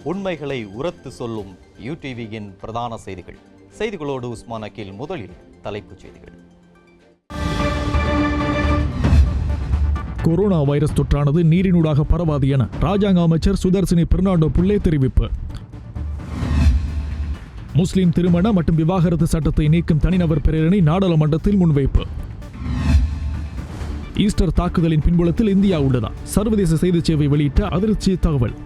உண்மைகளை உரத்து சொல்லும் யூடிவியின் பிரதான செய்திகள். செய்திகளோடு உஸ்மான் அகில். முதலில் தலைப்புச் செய்திகள். கொரோனா வைரஸ் தொற்றானது நீரினூடாக பரவாது என ராஜாங்க அமைச்சர் சுதர்சினி பெர்னாண்டோ புள்ளே தெரிவிப்பு. முஸ்லிம் திருமண மற்றும் விவாகரத்து சட்டத்தை நீக்கும் தனிநபர் பிரேரணை நாடாளுமன்றத்தில் முன்வைப்பு. ஈஸ்டர் தாக்குதலின் பின்புலத்தில் இந்தியா உள்ளதா? சர்வதேச செய்திச் சேவை வெளியிட்ட அதிர்ச்சி தகவல்.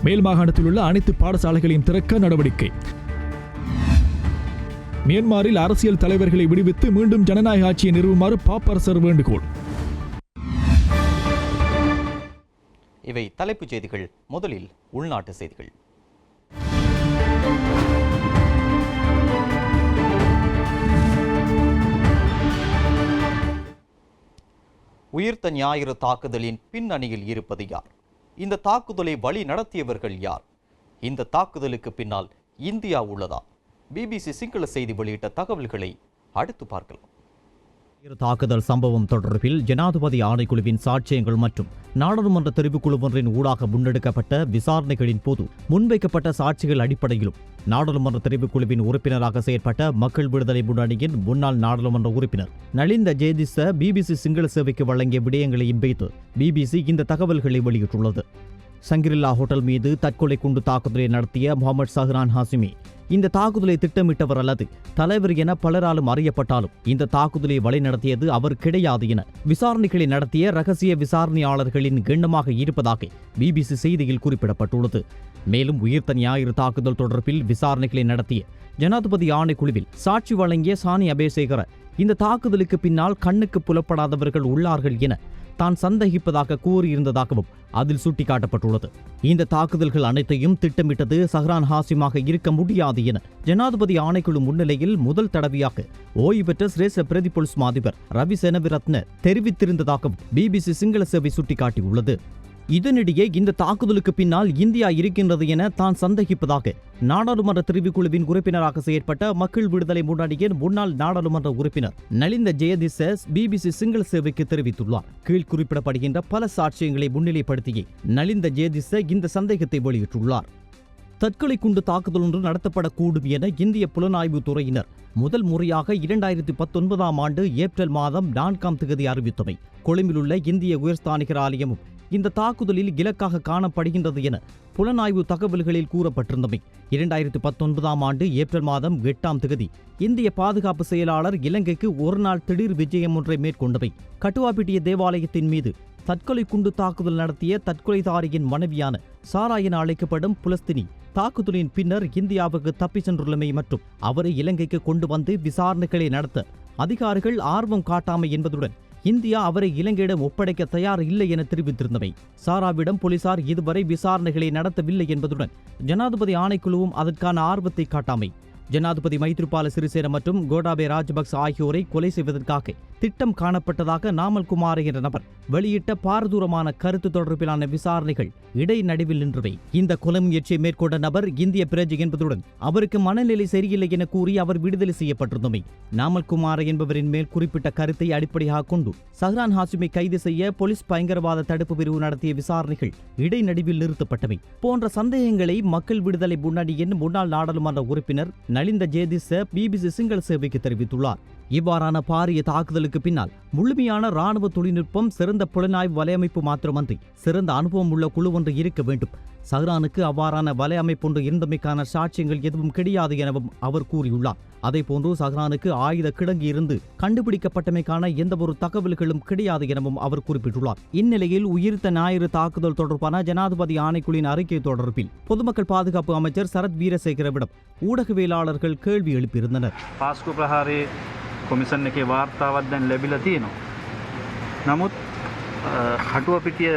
மேல் மாகாணத்தில் உள்ள அனைத்து பாடசாலைகளையும் திறக்க நடவடிக்கை. மியான்மரில் அரசியல் தலைவர்களை விடுவித்து மீண்டும் ஜனநாயக ஆட்சியை நிறுவுமாறு பாப்பரசர் வேண்டுகோள். இவை தலைப்புச் செய்திகள். முதலில் உள்நாட்டு செய்திகள். உயிர்த்த ஞாயிறு தாக்குதலின் பின்னணியில் இருப்பது யார்? இந்த தாக்குதலை வழி நடத்தியவர்கள் யார்? இந்த தாக்குதலுக்கு பின்னால் இந்தியா உள்ளதா? பிபிசி சிங்கள செய்தி வெளியிட்ட தகவல்களை அடுத்து பார்க்கலாம். தாக்குதல் சம்பவம் தொடர்பில் ஜனாதிபதி ஆணைக்குழுவின் சாட்சியங்கள் மற்றும் நாடாளுமன்ற தெரிவுக்குழு ஒன்றின் ஊடாக முன்னெடுக்கப்பட்ட விசாரணைகளின் போது முன்வைக்கப்பட்ட சாட்சிகள் அடிப்படையிலும் நாடாளுமன்ற தெரிவுக்குழுவின் உறுப்பினராக செயற்பட்ட மக்கள் விடுதலை முன்னணியின் முன்னாள் நாடாளுமன்ற உறுப்பினர் நலிந்த ஜேதிச பிபிசி சிங்கள சேவைக்கு வழங்கிய விடயங்களையும் வைத்து பிபிசி இந்த தகவல்களை வெளியிட்டுள்ளது. சங்கிரில்லா ஹோட்டல் மீது தற்கொலை குண்டு தாக்குதலை நடத்திய முகமது சஹ்ரான் ஹாசிமி இந்த தாக்குதலை திட்டமிட்டவர் அல்லது தலைவர் என பலராலும் அறியப்பட்டாலும் இந்த தாக்குதலை வழிநடத்தியது அவர் கிடையாது என விசாரணைகளை நடத்திய ரகசிய விசாரணையாளர்களின் எண்ணமாக இருப்பதாக பிபிசி செய்தியில் குறிப்பிடப்பட்டுள்ளது. மேலும் உயிர்த்த ஞாயிறு தாக்குதல் தொடர்பில் விசாரணைகளை நடத்திய ஜனாதிபதி ஆணைக்குழுவில் சாட்சி வழங்கிய சானி அபேசேகர இந்த தாக்குதலுக்கு பின்னால் கண்ணுக்கு புலப்படாதவர்கள் உள்ளார்கள் என தான் சந்தேகிப்பதாக கூறியிருந்ததாகவும் அதில் சுட்டிக்காட்டப்பட்டுள்ளது. இந்த தாக்குதல்கள் அனைத்தையும் திட்டமிட்டது சஹ்ரான் ஹாசிமாக இருக்க முடியாது என ஜனாதிபதி ஆணைக்குழு முன்னிலையில் முதல் தடவையாக ஓய்வு பெற்ற சிரேஷ்ட பிரதி பொலிஸ் அதிபர் ரவி செனவிரத்ன தெரிவித்திருந்ததாகவும் பிபிசி சிங்கள சேவை சுட்டிக்காட்டியுள்ளது. இதனிடையே இந்த தாக்குதலுக்கு பின்னால் இந்தியா இருக்கின்றது என தான் சந்தேகிப்பதாக நாடாளுமன்ற தெரிவுக்குழுவின் உறுப்பினராக செயற்பட்ட மக்கள் விடுதலை முன்னணியின் முன்னாள் நாடாளுமன்ற உறுப்பினர் நலிந்த ஜெயதிச பிபிசி சிங்கள சேவைக்கு தெரிவித்துள்ளார். கீழ் குறிப்பிடப்படுகின்ற பல சாட்சியங்களை முன்னிலைப்படுத்தியே நலிந்த ஜெயதிச இந்த சந்தேகத்தை வெளியிட்டுள்ளார். தற்கொலை குண்டு தாக்குதல் ஒன்று நடத்தப்படக்கூடும் என இந்திய புலனாய்வு துறையினர் முதல் முறையாக 2019 ஆண்டு ஏப்ரல் மாதம் 4ஆம் தேதி அறிவித்தமை கொழும்பிலுள்ள இந்திய உயர்ஸ்தானிகர் ஆலயமும் இந்த தாக்குதலில் இலக்காக காணப்படுகின்றது என புலனாய்வு தகவல்களில் கூறப்பட்டிருந்தமை 2019 ஆண்டு ஏப்ரல் மாதம் 8ஆம் தேதி இந்திய பாதுகாப்பு செயலாளர் இலங்கைக்கு ஒரு நாள் திடீர் விஜயம் ஒன்றை மேற்கொண்டவை கட்டுவாப்பிட்டிய தேவாலயத்தின் மீது தற்கொலை குண்டு தாக்குதல் நடத்திய தற்கொலைதாரியின் மனைவியான சாரா என அழைக்கப்படும் புலஸ்தினி தாக்குதலின் பின்னர் இந்தியாவுக்கு தப்பிச் சென்றுள்ளமை மற்றும் அவரை இலங்கைக்கு கொண்டு வந்து விசாரணைகளை நடத்த அதிகாரிகள் ஆர்வம் காட்டாமை என்பதுடன் இந்தியா அவரை இலங்கையிடம் ஒப்படைக்க தயார் இல்லை என தெரிவித்திருந்தவை சாராவிடம் போலீசார் இதுவரை விசாரணைகளை நடத்தவில்லை என்பதுடன் ஜனாதிபதி ஆணைக்குழுவும் அதற்கான ஆர்வத்தை காட்டாமை ஜனாதிபதி மைத்ரிபால சிறிசேன மற்றும் கோட்டாபய ராஜபக்ச ஆகியோரை கொலை செய்வதற்காக திட்டம் காணப்பட்டதாக நாமல் குமார் என்ற நபர் வெளியிட்ட பாரதூரமான கருத்து தொடர்பிலான விசாரணைகள் இடைநடுவில் நின்றவை. இந்த கொலை முயற்சியை மேற்கொண்ட நபர் இந்திய பிரஜை என்பதுடன் அவருக்கு மனநிலை சரியில்லை என கூறி அவர் விடுதலை செய்யப்பட்டிருந்தமை நாமல் குமார் என்பவரின் மேல் குறிப்பிட்ட கருத்தை அடிப்படையாக கொண்டு சஹ்ரான் ஹாசிமை கைது செய்ய போலீஸ் பயங்கரவாத தடுப்பு பிரிவு நடத்திய விசாரணைகள் இடைநடுவில் நிறுத்தப்பட்டவை போன்ற சந்தேகங்களை மக்கள் விடுதலை முன்னணியின் முன்னாள் நாடாளுமன்ற உறுப்பினர் நலிந்த ஜேதிச பிபிசி சிங்கள சேவைக்கு தெரிவித்துள்ளார். இவ்வாறான பாரிய தாக்குதலுக்கு பின்னால் முழுமையான ராணுவ தொழில்நுட்பம், சிறந்த புலனாய்வு வலையமைப்பு மாத்திரமன்றி சிறந்த அனுபவம் உள்ள குழு ஒன்று இருக்க வேண்டும். சஹ்ரானுக்கு அவ்வாறான வலையமைப்பு ஒன்று இருந்தமைக்கான சாட்சியங்கள் எதுவும் கிடையாது எனவும் அவர் கூறியுள்ளார். அதேபோன்று சஹ்ரானுக்கு ஆயுத கிடங்கு இருந்து கண்டுபிடிக்கப்பட்டமைக்கான எந்த ஒரு தகவல்களும் கிடையாது எனவும் அவர் குறிப்பிட்டுள்ளார். இந்நிலையில் உயிர்த்த ஞாயிறு தாக்குதல் தொடர்பான ஜனாதிபதி ஆணைக்குழுவின் அறிக்கை தொடர்பில் பொதுமக்கள் பாதுகாப்பு அமைச்சர் சரத் வீரசேகரவிடம் ஊடகவியலாளர்கள் கேள்வி எழுப்பியிருந்தனர். කොමිසන් එකේ වාර්තාවක් දැන් ලැබිලා තියෙනවා. නමුත් හටුවපිටිය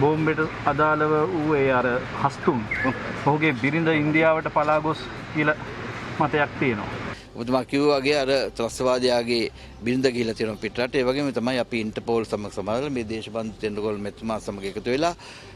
බෝම්බෙට අදාළව වූ ඒ අර හස්තුන් ඔහුගේ බිරිඳ ඉන්දියාවට පලා ගොස් කියලා මතයක් තියෙනවා. ඔබතුමා කිව්වා වගේ අර ත්‍රස්තවාදයාගේ බිරිඳ ගිහිලා තියෙනවා පිටරට. ඒ වගේම තමයි අපි ඉන්ටර්පෝල් සමග සමාවෙලා මේ දේශබන්දු තෙන්ඩගොල් මෙතුමා සමග එකතු වෙලා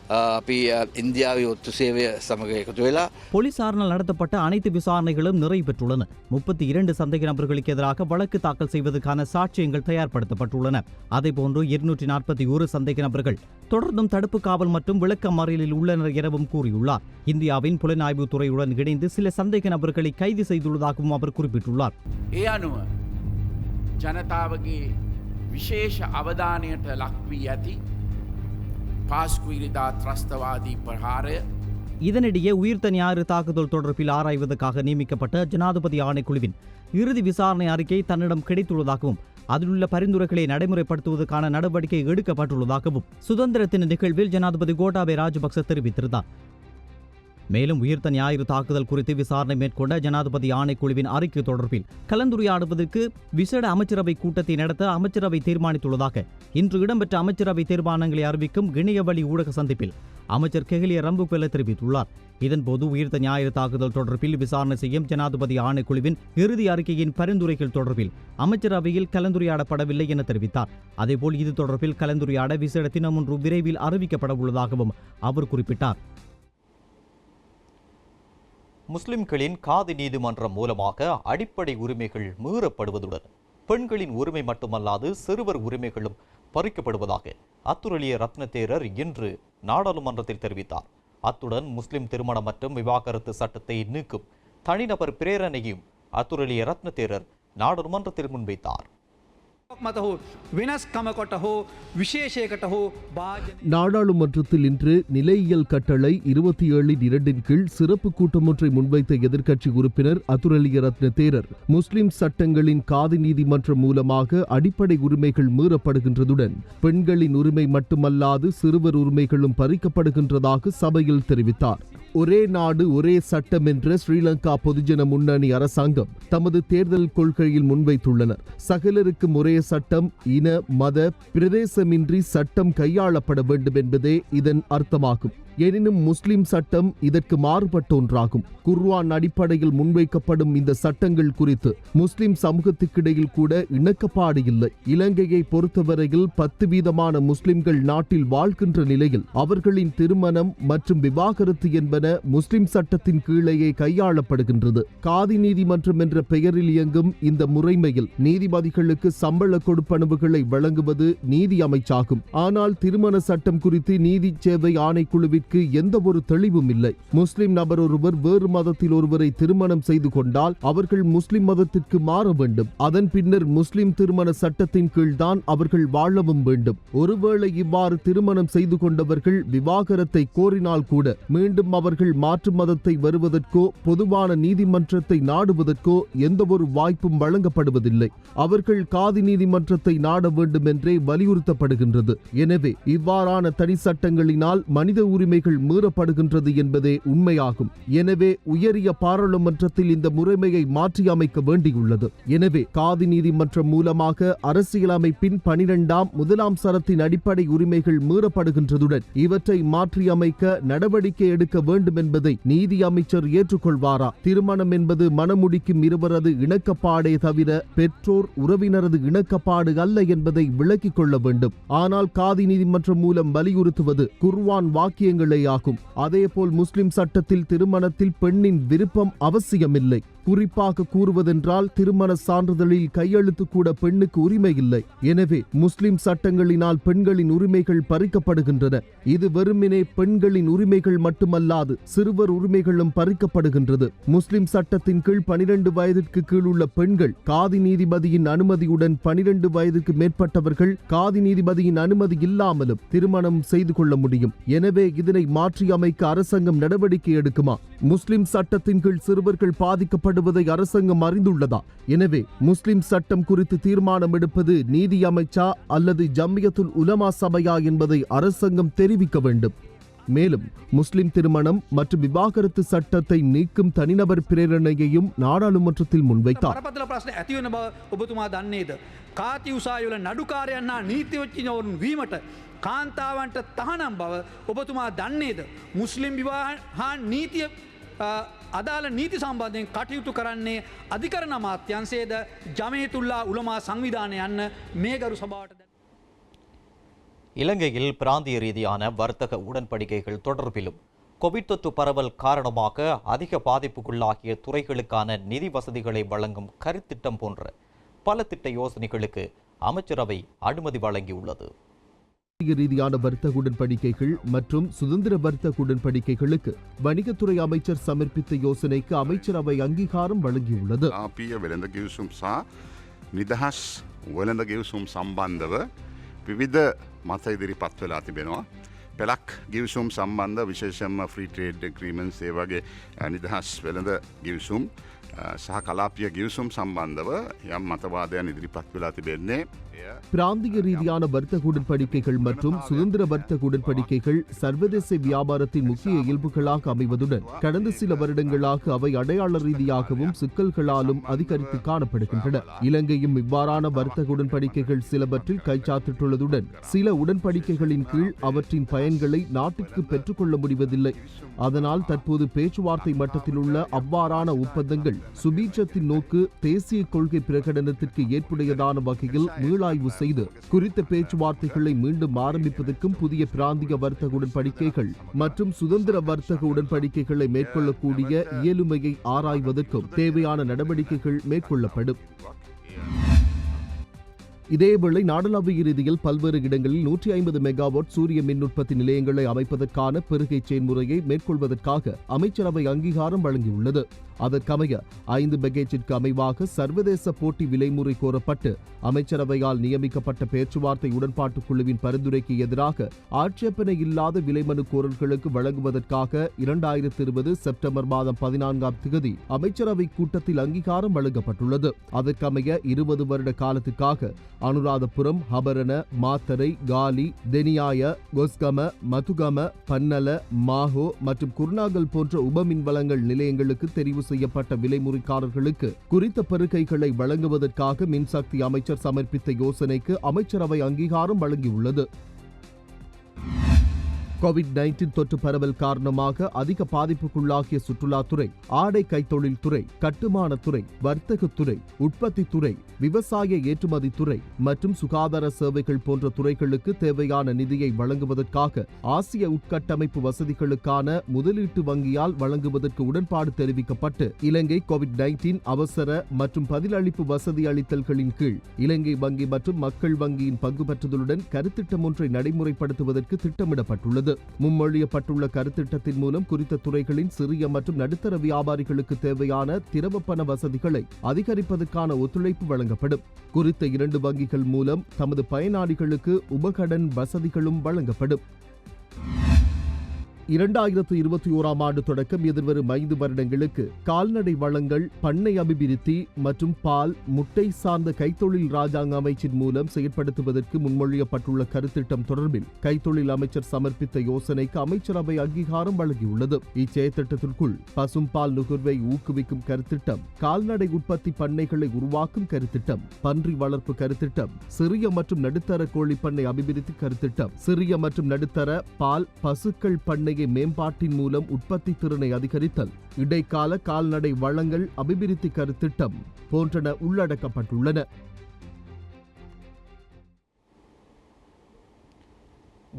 අපි ඉන්දියාවේ ඔත්තු සේවය සමග එකතු වෙලා போலீசாரினால் நடத்தப்பட்ட அனைத்து விசாரணைகளும் நிறைவு பெற்றுள்ளன. 32 சந்தேக நபர்களுக்கு எதிராக வழக்கு தாக்கல் செய்வதற்கான சாட்சியங்கள் தயார்படுத்தப்பட்டுள்ளன. அதேபோன்று 241 சந்தேக நபர்கள் தொடர்ந்தும் தடுப்பு காவல் மற்றும் விளக்க மறியலில் உள்ளனர் எனவும் கூறியுள்ளார். இந்தியாவின் புலனாய்வு துறையுடன் இணைந்து சில சந்தேக நபர்களை கைது செய்துள்ளதாகவும் அவர் குறிப்பிட்டுள்ளார். ඒ අනුව ජනතාවගේ විශේෂ අවධානයට ලක්වී ඇති පාස්කුවිරිදා ත්‍රස්තවාදී ප්‍රහාරය இதனிடையே உயிர்த்த ஞாயிறு தாக்குதல் தொடர்பில் ஆராய்வதற்காக நியமிக்கப்பட்ட ஜனாதிபதி ஆணைக்குழுவின் இறுதி விசாரணை அறிக்கை தன்னிடம் கிடைத்துள்ளதாகவும் அதிலுள்ள பரிந்துரைகளை நடைமுறைப்படுத்துவதற்கான நடவடிக்கை எடுக்கப்பட்டுள்ளதாகவும் சுதந்திர தின நிகழ்வில் ஜனாதிபதி கோட்டாபய ராஜபக்ச தெரிவித்திருந்தார். மேலும் உயிர்த்த ஞாயிறு தாக்குதல் குறித்து விசாரணை மேற்கொண்ட ஜனாதிபதி ஆணைக்குழுவின் அறிக்கை தொடர்பில் கலந்துரையாடுவதற்கு விசேட அமைச்சரவை கூட்டத்தை நடத்த அமைச்சரவை தீர்மானித்துள்ளதாக இன்று இடம்பெற்ற அமைச்சரவை தீர்மானங்களை அறிவிக்கும் இணையவழி ஊடக சந்திப்பில் அமைச்சர் கெஹலிய ரம்புக்வெல தெரிவித்துள்ளார். இதன்போது உயிர்த்த ஞாயிறு தாக்குதல் தொடர்பில் விசாரணை செய்யும் ஜனாதிபதி ஆணைக்குழுவின் இறுதி அறிக்கையின் பரிந்துரைகள் தொடர்பில் அமைச்சரவையில் கலந்துரையாடப்படவில்லை என தெரிவித்தார். அதேபோல் இது தொடர்பில் கலந்துரையாட விசேட தினம் ஒன்று விரைவில் அறிவிக்கப்பட உள்ளதாகவும் அவர் குறிப்பிட்டார். முஸ்லிம்களின் காதி நீதிமன்றம் மூலமாக அடிப்படை உரிமைகள் மீறப்படுவதுடன் பெண்களின் உரிமை மட்டுமல்லாது சிறுவர் உரிமைகளும் பறிக்கப்படுவதாக அத்துரலிய ரத்னதேரர் இன்று நாடாளுமன்றத்தில் தெரிவித்தார். அத்துடன் முஸ்லிம் திருமணம் மற்றும் விவாகரத்து சட்டத்தை நீக்கும் தனிநபர் பிரேரணையும் அத்துரலிய ரத்னதேரர் நாடாளுமன்றத்தில் முன்வைத்தார். நாடாளுமன்றத்தில் இன்று நிலையியல் கட்டளை 27(2) கீழ் சிறப்பு கூட்டம் ஒன்றை முன்வைத்த எதிர்க்கட்சி உறுப்பினர் அதுரலிய ரத்ன தேரர் முஸ்லிம் சட்டங்களின் காதி நீதிமன்றம் மூலமாக அடிப்படை உரிமைகள் மீறப்படுகின்றதுடன் பெண்களின் உரிமை மட்டுமல்லாது சிறுவர் உரிமைகளும் பறிக்கப்படுகின்றதாக சபையில் தெரிவித்தார். ஒரே நாடு ஒரே சட்டம் என்ற ஸ்ரீலங்கா பொதுஜன முன்னணி அரசாங்கம் தமது தேர்தல் கொள்கையில் முன்வைத்துள்ளனர். சகலருக்கும் ஒரே சட்டம், இன மத பிரதேசமின்றி சட்டம் கையாளப்பட வேண்டும் என்பதே இதன் அர்த்தமாகும். எனினும் முஸ்லிம் சட்டம் இதற்கு மாறுபட்ட ஒன்றாகும். குர்ஆன் அடிப்படையில் முன்வைக்கப்படும் இந்த சட்டங்கள் குறித்து முஸ்லிம் சமூகத்துக்கிடையில் கூட இணக்கப்பாடு இல்லை. இலங்கையை பொறுத்தவரையில் 10% முஸ்லிம்கள் நாட்டில் வாழ்கின்ற நிலையில் அவர்களின் திருமணம் மற்றும் விவாகரத்து என்பன முஸ்லிம் சட்டத்தின் கீழேயே கையாளப்படுகின்றது. காதி நீதிமன்றம் என்ற பெயரில் இயங்கும் இந்த முறைமையில் நீதிபதிகளுக்கு சம்பள கொடுப்பனவுகளை வழங்குவது நீதி அமைச்சாகும். ஆனால் திருமண சட்டம் குறித்து நீதி சேவை ஆணைக்குழுவிற்கு எந்த ஒரு தெளிவும் இல்லை. முஸ்லிம் நபர் ஒருவர் வேறு மதத்தில் ஒருவரை திருமணம் செய்து கொண்டால் அவர்கள் முஸ்லிம் மதத்திற்கு மாற வேண்டும். அதன் பின்னர் முஸ்லிம் திருமண சட்டத்தின் கீழ்தான் அவர்கள் வாழவும் வேண்டும். ஒருவேளை இவ்வாறு திருமணம் செய்து கொண்டவர்கள் விவாகரத்தை கோரினால் கூட மீண்டும் அவர்கள் மாற்று மதத்தை வருவதற்கோ பொதுவான நீதிமன்றத்தை நாடுவதற்கோ எந்த ஒரு வாய்ப்பும் வழங்கப்படுவதில்லை. அவர்கள் காதி நீதிமன்றத்தை நாட வேண்டும் என்றே வலியுறுத்தப்படுகின்றது. எனவே இவ்வாறான தனி சட்டங்களினால் மனித உரிமைகள் மீறப்படுகின்றது என்பதே உண்மையாகும். எனவே உயரிய பாராளுமன்றத்தில் இந்த முறைமையை மாற்றி அமைக்க வேண்டியுள்ளது. எனவே காதி நீதிமன்றம் மூலமாக அரசியலமைப்பின் 12(1) சரத்தின் அடிப்படை உரிமைகள் மீறப்படுகின்றதுடன் இவற்றை மாற்றி அமைக்க நடவடிக்கை எடுக்க வேண்டும் என்பதை நீதி அமைச்சர் ஏற்றுக்கொள்வாரா? திருமணம் என்பது மணமுடிக்கும் இருவரது இணக்கப்பாடே தவிர பெற்றோர் உறவினரது இணக்கப்பாடு அல்ல என்பதை விளக்கிக் கொள்ள வேண்டும். ஆனால் காதி நீதிமன்றம் மூலம் வலியுறுத்துவது குர்ஆன் வாக்கியங்களேயாகும். அதேபோல் முஸ்லிம் சட்டத்தில் திருமணத்தில் பெண்ணின் விருப்பம் அவசியமில்லை. குறிப்பாக கூறுவதென்றால் திருமண சான்றிதழில் கையெழுத்து கூட பெண்ணுக்கு உரிமை இல்லை. எனவே முஸ்லிம் சட்டங்களினால் பெண்களின் உரிமைகள் பறிக்கப்படுகின்றன. இது வெறுமனே பெண்களின் உரிமைகள் மட்டுமல்லாது சிறுவர் உரிமைகளும் பறிக்கப்படுகின்றது. முஸ்லிம் சட்டத்தின் கீழ் 12 வயதிற்கு கீழ் உள்ள பெண்கள் காதி நீதிபதியின் அனுமதியுடன் 12 வயதுக்கு மேற்பட்டவர்கள் காதி நீதிபதியின் அனுமதி இல்லாமலும் திருமணம் செய்து கொள்ள முடியும். எனவே இதனை மாற்றி அமைக்க அரசாங்கம் நடவடிக்கை எடுக்குமா? முஸ்லிம் சட்டத்தின் கீழ் சிறுவர்கள் பாதிக்கப்படுவதை அரசாங்கம் அறிந்துள்ளதா? எனவே முஸ்லிம் சட்டம் குறித்து தீர்மானம் எடுப்பது நீதி அமைச்சா அல்லது ஜம்மியத்துல் உலமா சபையா என்பதை அரசாங்கம் தெரிவிக்க வேண்டும். மேலும் முஸ்லிம் திருமணம் மற்றும் விவாகரத்து சட்டத்தை நீக்கும் தனிநபர் பிரேரணையையும் நாடாளுமன்றத்தில் முன்வைத்தார். කාන්තාවන්ට තහනම් බව ඔබතුමා දන්නේද? මුස්ලිම් විවාහ හා නීතිය අදාළ නීති සම්බන්ධයෙන් කටයුතු කරන්නේ අධිකරණ අමාත්‍යංශයේද ජමීයතුල්ලා උලමා සංවිධානය යන්න මේ ගරු සභාවට இலங்கையில் பிராந்திய ரீதியான வர்த்தக உடன்படிக்கைகள் தொடர்பிலும் கோவிட் தொற்று பரவல் காரணமாக அதிக பாதிப்புக்குள்ளாகிய துறைகளுக்கான நிதி வசதிகளை வழங்கும் கருத்திட்டம் போன்ற பல திட்ட யோசனைகளுக்கு அமைச்சரவை அனுமதி வழங்கியுள்ளது. ரீதியான வர்த்தக உடன்படிக்கைகள் மற்றும் சுதந்திர வர்த்தக உடன்படிக்கைகளுக்கு வணிகத்துறை அமைச்சர் சமர்ப்பித்த யோசனைக்கு அமைச்சரவை அங்கீகாரம் வழங்கியுள்ளது. නිදහස් වෙළඳ ගිවිසුම් සම්බන්ධව විවිධ මත ඉදිරිපත් වෙලා තිබෙනවා. පෙලක් ගිවිසුම් සම්බන්ධ විශේෂයෙන්ම ෆ්‍රී ට්‍රේඩ් ඇග්‍රීමන්ට්ස් ඒ වගේ නිදහස් වෙළඳ ගිවිසුම් සහ කලාපීය ගිවිසුම් සම්බන්ධව යම් මතවාදයන් ඉදිරිපත් වෙලා තිබෙන්නේ. பிராந்திய ரீதியான வர்த்தக உடன்படிக்கைகள் மற்றும் சுதந்திர வர்த்தக உடன்படிக்கைகள் சர்வதேச வியாபாரத்தின் முக்கிய இயல்புகளாக அமைவதுடன் கடந்த சில வருடங்களாக அவை அடையாள ரீதியாகவும் சிக்கல்களாலும் அதிகரித்து காணப்படுகின்றன. இலங்கையும் இவ்வாறான வர்த்தக உடன்படிக்கைகள் சிலவற்றில் கைச்சாத்திட்டுள்ளதுடன் சில உடன்படிக்கைகளின் கீழ் அவற்றின் பயன்களை நாட்டிற்கு பெற்றுக்கொள்ள முடிவதில்லை. அதனால் தற்போது பேச்சுவார்த்தை மட்டத்தில் உள்ள அவ்வாறான ஒப்பந்தங்கள் சுபீட்சத்தின் நோக்கு தேசிய கொள்கை பிரகடனத்திற்கு ஏற்புடையதான வகையில் மீளாய்வு செய்து குறித்த பேச்சுவார்த்தைகளை மீண்டும் ஆரம்பிப்பதற்கும் புதிய பிராந்திய வர்த்தக உடன்படிக்கைகள் மற்றும் சுதந்திர வர்த்தக உடன்படிக்கைகளை மேற்கொள்ளக்கூடிய இயலுமையை ஆராய்வதற்கும் தேவையான நடவடிக்கைகள் மேற்கொள்ளப்படும். இதேவேளை நாடளாவிய ரீதியில் பல்வேறு இடங்களில் 150 மெகாவாட் சூரிய மின் உற்பத்தி நிலையங்களை அமைப்பதற்கான பெருகை செயல்முறையை மேற்கொள்வதற்காக அமைச்சரவை அங்கீகாரம் வழங்கியுள்ளது. அதற்கமைய 5 மெகாவாட்டிற்கு அமைவாக சர்வதேச போட்டி விலைமுறை கோரப்பட்டு அமைச்சரவையால் நியமிக்கப்பட்ட பேச்சுவார்த்தை உடன்பாட்டு குழுவின் பரிந்துரைக்கு எதிராக ஆட்சேபனை இல்லாத விலைமனு கோரல்களுக்கு வழங்குவதற்காக 2020 செப்டம்பர் மாதம் 14ஆம் தேதி அமைச்சரவை கூட்டத்தில் அங்கீகாரம் வழங்கப்பட்டுள்ளது. அதற்கமைய 20 வருட காலத்துக்காக அனுராதபுரம், ஹபரண, மாத்தரை, காலி, தெனியாய, கொஸ்கம, மதுகம, பன்னல, மாஹோ மற்றும் குர்நாகல் போன்ற உபமின் வளங்கள் நிலையங்களுக்கு தெரிவு செய்யப்பட்ட விலைமுறைக்காரர்களுக்கு குறித்த பெருக்கைகளை வழங்குவதற்காக மின்சக்தி அமைச்சர் சமர்ப்பித்த யோசனைக்கு அமைச்சரவை அங்கீகாரம் வழங்கியுள்ளது. கோவிட்-19 தொற்று பரவல் காரணமாக அதிக பாதிப்புக்குள்ளாகிய சுற்றுலாத்துறை, ஆடை கைத்தொழில் துறை, கட்டுமானத்துறை, வர்த்தகத்துறை, உற்பத்தித்துறை, விவசாய ஏற்றுமதித்துறை மற்றும் சுகாதார சேவைகள் போன்ற துறைகளுக்கு தேவையான நிதியை வழங்குவதற்காக ஆசிய உட்கட்டமைப்பு வசதிகளுக்கான முதலீட்டு வங்கியால் வழங்குவதற்கு உடன்பாடு தெரிவிக்கப்பட்டு இலங்கை கோவிட்-19 அவசர மற்றும் பதிலளிப்பு வசதி அளித்தல்களின் கீழ் இலங்கை வங்கி மற்றும் மக்கள் வங்கியின் பங்கு பெற்றதுடன் கருத்திட்டம் ஒன்றை நடைமுறைப்படுத்துவதற்கு திட்டமிடப்பட்டுள்ளது. முன்மொழியப்பட்டுள்ள கருத்திட்டத்தின் மூலம் குறித்த துறைகளின் சிறிய மற்றும் நடுத்தர வியாபாரிகளுக்கு தேவையான திரவ பண வசதிகளை அதிகரிப்பதற்கான ஒத்துழைப்பு வழங்கப்படும். குறித்த 2 வங்கிகள் மூலம் தமது பயனாளிகளுக்கு உபகடன் வசதிகளும் வழங்கப்படும். 2021ஆம் ஆண்டு தொடக்கம் எதிர்வரும் 5 வருடங்களுக்கு கால்நடை வளங்கள், பண்ணை அபிவிருத்தி மற்றும் பால், முட்டை சார்ந்த கைத்தொழில் ராஜாங்க அமைச்சின் மூலம் செயற்படுத்துவதற்கு முன்மொழியப்பட்டுள்ள கருத்திட்டம் தொடர்பில் கைத்தொழில் அமைச்சர் சமர்ப்பித்த யோசனைக்கு அமைச்சரவை அங்கீகாரம் வழங்கியுள்ளது. இச்செயற்திட்டத்திற்குள் பசும்பால் நுகர்வை ஊக்குவிக்கும் கருத்திட்டம், கால்நடை உற்பத்தி பண்ணைகளை உருவாக்கும் கருத்திட்டம், பன்றி வளர்ப்பு கருத்திட்டம், சிறிய மற்றும் நடுத்தர கோழி பண்ணை அபிவிருத்தி கருத்திட்டம், சிறிய மற்றும் நடுத்தர பால் பசுக்கள் பண்ணை மேம்பாட்டின் மூலம் உற்பத்தி திறனை அதிகரித்தல், இடைக்கால கால்நடை வளங்கள் அபிவிருத்தி கருத்திட்டம் போன்றன உள்ளடக்கப்பட்டுள்ளன.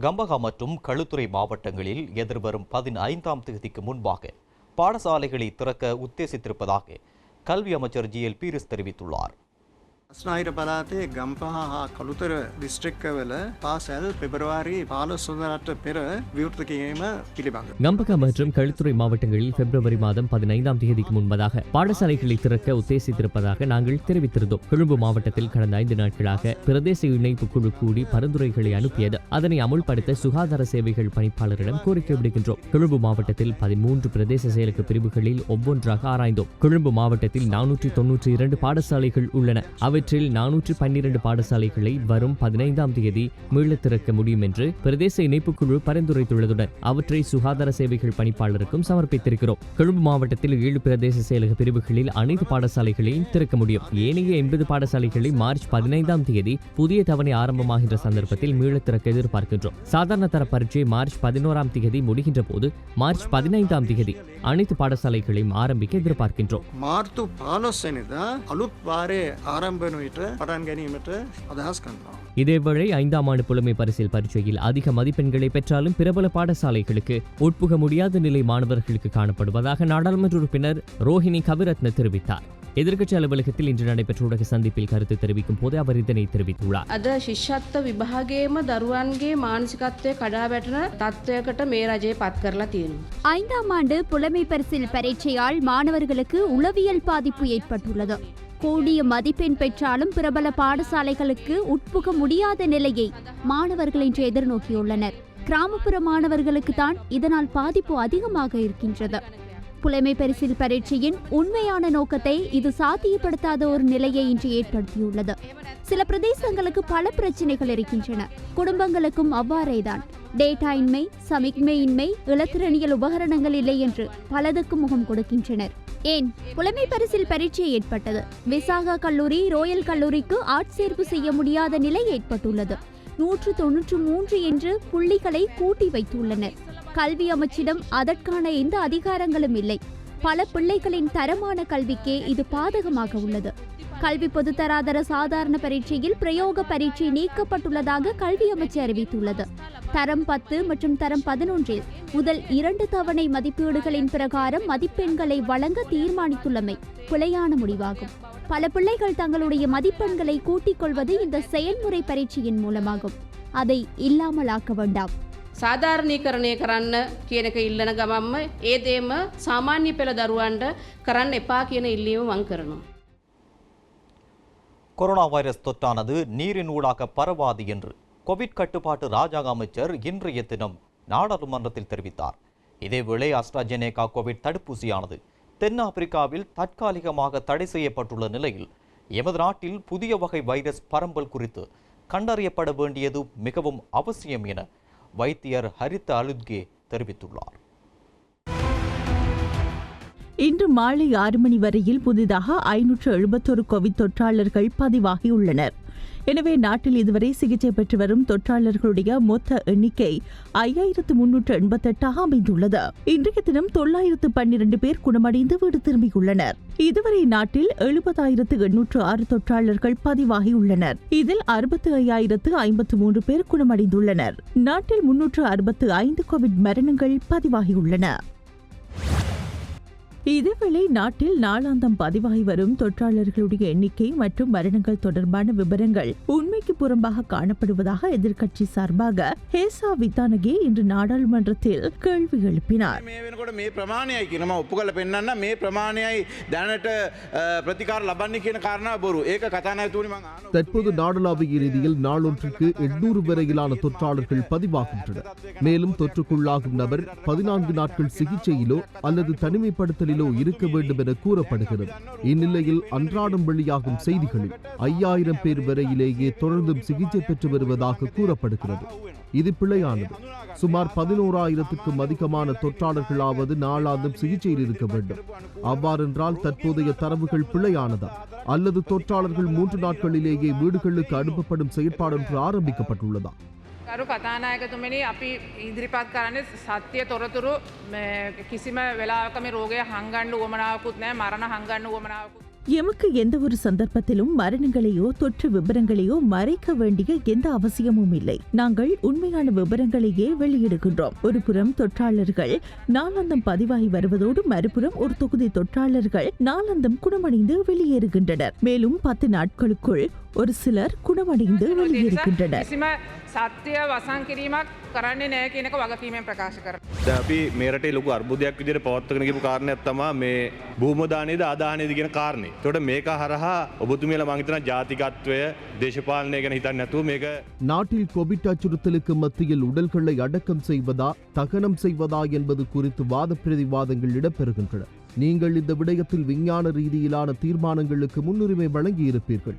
கம்பஹா மற்றும் களுத்துறை மாவட்டங்களில் எதிர்வரும் 15ஆம் தேதிக்கு முன்பாக பாடசாலைகளை திறக்க உத்தேசித்திருப்பதாக கல்வி அமைச்சர் GL பீரிஸ் தெரிவித்துள்ளார். ස්නාහිර පළාතේ ගම්පහ හා කළුතර දිස්ත්‍රික්කවල පාසල් පෙබරවාරි 15 වෙනිදාට පෙර විවෘත කිරීම පිළිබඳ. கம்பகா மற்றும் களுத்துறை மாவட்டங்களில் பிப்ரவரி மாதம் 15ஆம் தேதிக்கு முன்பதாக பாடசாலைகளை திறக்க உத்தேசித்திருப்பதாக நாங்கள் தெரிவித்திருந்தோம். கொழும்பு மாவட்டத்தில் கடந்த 5 நாட்களாக பிரதேச இணைப்பு குழு கூடி பரிந்துரைகளை அனுப்பியது. அதனை அமுல்படுத்த சுகாதார சேவைகள் பணிப்பாளரிடம் கோரிக்கை விடுகின்றோம். கொழும்பு மாவட்டத்தில் 13 பிரதேச செயலக பிரிவுகளில் ஒவ்வொன்றாக ஆராய்ந்தோம். கொழும்பு மாவட்டத்தில் 492 பாடசாலைகள் உள்ளன. அவற்றில் 412 பாடசாலைகளை வரும் 15ஆம் தேதி மீள திறக்க முடியும் என்று பிரதேச இணைப்புக்குழு பரிந்துரைத்துள்ளதுடன் அவற்றை சுகாதார சேவைகள் பணிப்பாளருக்கும் சமர்ப்பித்திருக்கிறோம். கொழும்பு மாவட்டத்தில் 7 பிரதேச செயலக பிரிவுகளில் அனைத்து பாடசாலைகளையும் திறக்க முடியும். ஏனைய 80 பாடசாலைகளை மார்ச் 15ஆம் தேதி புதிய தவணை ஆரம்பமாகின்ற சந்தர்ப்பத்தில் மீள திறக்க எதிர்பார்க்கின்றோம். சாதாரண தர பரீட்சை மார்ச் 11ஆம் தேதி முடிகின்ற போது மார்ச் 15ஆம் தேதி அனைத்து பாடசாலைகளையும் ஆரம்பிக்க எதிர்பார்க்கின்றோம். මාර්තු 15 වෙනිදා අලුත් වාරයේ ආරම්භ වෙනුවට පටන් ගැනීමට අදහස් කරනවා. இதேவேளை 5ஆம் ஆண்டு புலமை பரிசில் பரீட்சையில் அதிக மதிப்பெண்களை பெற்றாலும் பிரபல பாடசாலைகளுக்கு உட்புக முடியாத நிலை மாணவர்களுக்கு காணப்படுவதாக நாடாளுமன்ற உறுப்பினர் ரோஹிணி கவிரத்ன தெரிவித்தார். எதிர்க்கட்சி அலுவலகத்தில் இன்று நடைபெற்ற ஊடக சந்திப்பில் கருத்து தெரிவிக்கும் போது அவர் இதனை தெரிவித்துள்ளார். අද ශිෂ්‍යත්ව විභාගයේම දරුවන්ගේ මානසිකත්වය කඩා වැටෙන තත්ත්වයකට මේ රජය පත් කරලා තියෙනවා. 5ஆம் ஆண்டு புலமை பரிசில் பரீட்சையால் மாணவர்களுக்கு உளவியல் பாதிப்பு ஏற்பட்டுள்ளது. கூடிய மதிப்பெண் பெற்றாலும் பிரபல பாடசாலைகளுக்கு உட்புக முடியாத நிலையை மாணவர்கள் இன்று எதிர்நோக்கியுள்ளனர். கிராமப்புற மாணவர்களுக்கு தான் இதனால் பாதிப்பு அதிகமாக இருக்கின்றது. புலமை பரிசில் பரீட்சையின் உண்மையான நோக்கத்தை இது சாத்தியப்படுத்தாத ஒரு நிலையை இன்று ஏற்படுத்தியுள்ளது. சில பிரதேசங்களுக்கு பல பிரச்சனைகள் இருக்கின்றன. குடும்பங்களுக்கும் அவ்வாறேதான். டேட்டா இன்மை, சமிக்ஞை இன்மை, இலத்திரனியல் உபகரணங்கள் இல்லை என்று பலதுக்கு முகம் கொடுக்கின்றனர். ஏன் புலமை பரிசில் பரீட்சை ஏற்பட்டது? விசாகா கல்லூரி ரோயல் கல்லூரிக்கு ஆட்சேர்ப்பு செய்ய முடியாத நிலை ஏற்பட்டுள்ளது. 193 என்று புள்ளிகளை கூட்டி வைத்துள்ளனர். கல்வி அமைச்சிடம் அதற்கான எந்த அதிகாரங்களும் இல்லை. பல பிள்ளைகளின் தரமான கல்விக்கே இது பாதகமாக உள்ளது. கல்வி பொதுத்தராதர சாதாரண பரீட்சையில் பிரயோக பரீட்சை நீக்கப்பட்டுள்ளதாக கல்வி அமைச்சு அறிவித்துள்ளது. தரம் 10 மற்றும் தரம் 11இல் முதல் 2 தவணை மதிப்பீடுகளின் பிரகாரம் மதிப்பெண்களை வழங்க தீர்மானித்துள்ளமை பிழையான முடிவாகும். பல பிள்ளைகள் தங்களுடைய மதிப்பெண்களை கூட்டிக் கொள்வது இந்த செயல்முறை பரீட்சையின் மூலமாகும். அதை இல்லாமலாக்க வேண்டாம். සාධාරණීකරණය කරන්න කියන එක ඉල්ලන ගමන්ම ඒ දේම සාමාන්‍ය පෙළ දරුවන්ට කරන්න එපා කියන ඉල්ලීම මම කරනවා. கொரோனா வைரஸ் தொற்றானது நீரின் ஊடாக பரவாது என்று கோவிட் கட்டுப்பாட்டு ராஜாங்க அமைச்சர் இன்றைய தினம் நாடாளுமன்றத்தில் தெரிவித்தார். இதேவேளை அஸ்ட்ராஜெனேகா கோவிட் தடுப்பூசியானது தென்னாப்பிரிக்காவில் தற்காலிகமாக தடை செய்யப்பட்டுள்ள நிலையில் எமது நாட்டில் புதிய வகை வைரஸ் பரம்பல் குறித்து கண்டறியப்பட வேண்டியது மிகவும் அவசியம் என வைத்தியர் ஹரித்த அலுத்கே தெரிவித்துள்ளார். இன்று மாலை 6 மணி வரையில் புதிதாக 571 கோவிட் தொற்றாளர்கள் பதிவாகியுள்ளனர். எனவே நாட்டில் இதுவரை சிகிச்சை பெற்று வரும் தொற்றாளர்களுடைய மொத்த எண்ணிக்கை 5388 அமைந்துள்ளது. இன்றைய தினம் 912 பேர் குணமடைந்து வீடு திரும்பியுள்ளனர். இதுவரை நாட்டில் 70806 தொற்றாளர்கள் பதிவாகியுள்ளனர். இதில் 65053 பேர் குணமடைந்துள்ளனர். நாட்டில் 365 கோவிட் மரணங்கள் பதிவாகியுள்ளன. இதேவேளை நாட்டில் நாளாந்தம் பதிவாகி வரும் தொற்றாளர்களுடைய எண்ணிக்கை மற்றும் மரணங்கள் தொடர்பான விவரங்கள் உண்மைக்கு புறம்பாக காணப்படுவதாக எதிர்க்கட்சி சார்பாக ஹேசா வித்தானகே இன்று நாடாளுமன்றத்தில் கேள்வி எழுப்பினார். தற்போது நாடளாவிய ரீதியில் நாளொன்றுக்கு 800 வரையிலான தொற்றாளர்கள் பதிவாகின்றனர். மேலும் தொற்றுக்குள்ளாகும் நபர் 14 நாட்கள் சிகிச்சையிலோ அல்லது தனிமைப்படுத்தலில் இருக்க வேண்டும் என கூறப்படுகிறது. இந்நிலையில் அன்றாடம் வெளியாகும் செய்திகளில் 5000 பேர் வரையிலேயே தொடர்ந்தும் சிகிச்சை பெற்று வருவதாக கூறப்படுகிறது. இது பிழையானது. சுமார் 11,000க்கும் அதிகமான தொற்றாளர்களாவது நாளாந்தம் சிகிச்சையில் இருக்க வேண்டும். அவ்வாறென்றால் தற்போதைய தரவுகள் பிழையானதா அல்லது தொற்றாளர்கள் 3 நாட்களிலேயே வீடுகளுக்கு அனுப்பப்படும் செயற்பாடு ஒன்று ஆரம்பிக்கப்பட்டுள்ளதா? කරු කතානායකතුමනි අපි ඉදිරිපත් කරන්නේ සත්‍ය තොරතුරු කිසිම වෙලාවක මේ රෝගය හංගන්න උවමනාවකුත් නැහැ මරණ හංගන්න උවමනාවකුත් எமக்கு எந்த ஒரு சந்தர்ப்பத்திலும் மரணங்களையோ தொற்று விபரங்களையோ மறைக்க வேண்டிய எந்த அவசியமும் இல்லை. நாங்கள் உண்மையான விபரங்களையே வெளியிடுகின்றோம். ஒரு புறம் தொற்றாளர்கள் நாளாந்தம் பதிவாகி வருவதோடு மறுபுறம் ஒரு தொகுதி தொற்றாளர்கள் நாளாந்தம் குணமடைந்து வெளியேறுகின்றனர். மேலும் 10 நாட்களுக்குள் ஒரு சிலர் குணமடைந்து வெளியேறுகின்றனர். සත්‍යය වසන් කිරීමක් කරන්නේ නැහැ කියන එක වගකීමෙන් ප්‍රකාශ කරනවා. දැන් අපි මේ රටේ ලොකු අර්බුදයක් විදිහට පවත්වාගෙන ගිහපු කාරණයක් තමයි මේ භූමදානයේද ආදානයේද කියන කාරණේ. ඒතකොට මේක හරහා ඔබතුමියලා මම හිතනවා ජාතිකත්වය දේශපාලනය ගැන හිතන්නේ නැතුව මේක நாட்டில் கோவிட் அச்சுறுத்தலுக்கு மத்தியில் உடல்களை அடக்கம் செய்வதா தகனம் செய்வதா என்பது குறித்து வாத பிரதிவாதங்கள் இடம்பெறுகின்றன. நீங்கள் இந்த விடயத்தில் விஞ்ஞான ரீதியிலான தீர்மானங்களுக்கு முன்னுரிமை வழங்கியிருப்பீர்கள்.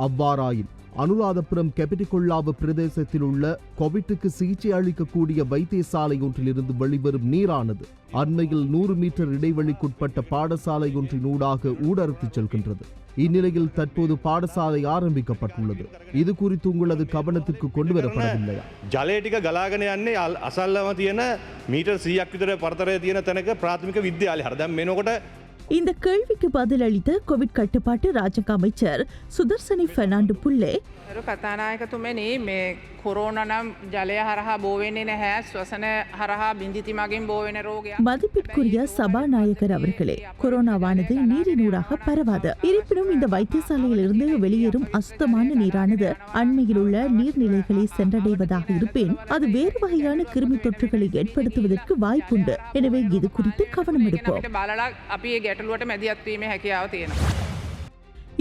அவ்வாறாயின் அனுராதபுரம் கெபிட்டிகொள்ளாவு பிரதேசத்தில் உள்ள கோவிட்டுக்கு சிகிச்சை அளிக்கக்கூடிய வைத்தியசாலை ஒன்றிலிருந்து வெளிவரும் நீரானது அண்மையில் 100 மீட்டர் இடைவெளிக்குட்பட்ட பாடசாலை ஒன்றின் ஊடாக ஊடறுத்துச் செல்கின்றது. இந்நிலையில் தற்போது பாடசாலை ஆரம்பிக்கப்பட்டுள்ளது. இது குறித்து உங்களது கவனத்திற்கு கொண்டு வரப்படவில்லையா? ජලය ටික ගලාගෙන යන්නේ අසල්ලම තියෙන මීටර් 100ක් විතර පරතරය තියෙන තැනක ප්‍රාථමික විද්‍යාලය. හරිය දැන් මේනකොට இந்த கேள்விக்கு பதிலளித்த கோவிட் கட்டுப்பாட்டு ராஜாங்க அமைச்சர் சுதர்சனி பெர்னாண்டோ புல்லே, කතානායකතුමනි මේ කොරෝන නම් ජලය හරහා බෝවෙන්නේ නැහැ ස්වසන හරහා බිඳිති මගින් බෝවෙන රෝගයක්. மதிப்பிற்குரிய சபாநாயகர் அவர்களே, கொரோனாவானது நீரினூடாக பரவாது. இருப்பினும் இந்த வைத்தியசாலையில் இருந்து வெளியேறும் அசுத்தமான நீரானது அண்மையில் உள்ள நீர்நிலைகளை சென்றடைவதாக இருப்பின் அது வேறு வகையான கிருமி தொற்றுகளை ஏற்படுத்துவதற்கு வாய்ப்புண்டு. எனவே இது குறித்து கவனம் எடுப்போம். බලලා අපි ඒ ගැටලුවට මැදිහත් වීමේ හැකියාව තියෙනවා.